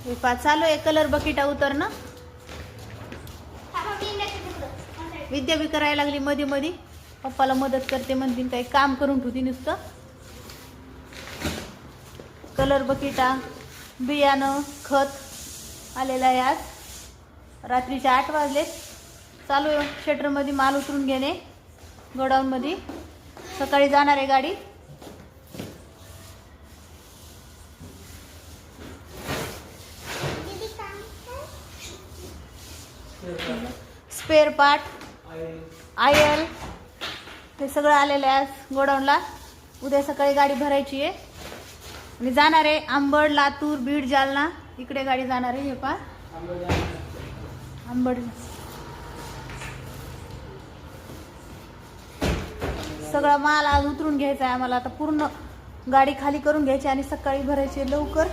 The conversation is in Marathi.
हे पा चालू आहे कलर बकेटा उतरणं. विद्या बी करायला लागली मध्ये मध्ये. पप्पाला मदत करते म्हणतील, काही काम करून ठेवती नुसतं. कलर बकेटा, बियाणं, खत आलेलं आहे आज. रात्रीचे 8 वाजलेत. चालू आहे शटरमध्ये माल उतरून घेणे गोडाऊनमध्ये. सकाळी जाणार आहे गाडी. स्पेअर पार्ट, आयल हे सगळं आलेलं आहे आज गोडाऊनला. उद्या सकाळी गाडी भरायची आहे आणि जाणार आहे अंबड, लातूर, बीड, जालना इकडे गाडी जाणार आहे. हे पा अंबड सगळा माल आज उतरून घ्यायचा आहे आम्हाला. आता पूर्ण गाडी खाली करून घ्यायची आणि सकाळी भरायची लवकर.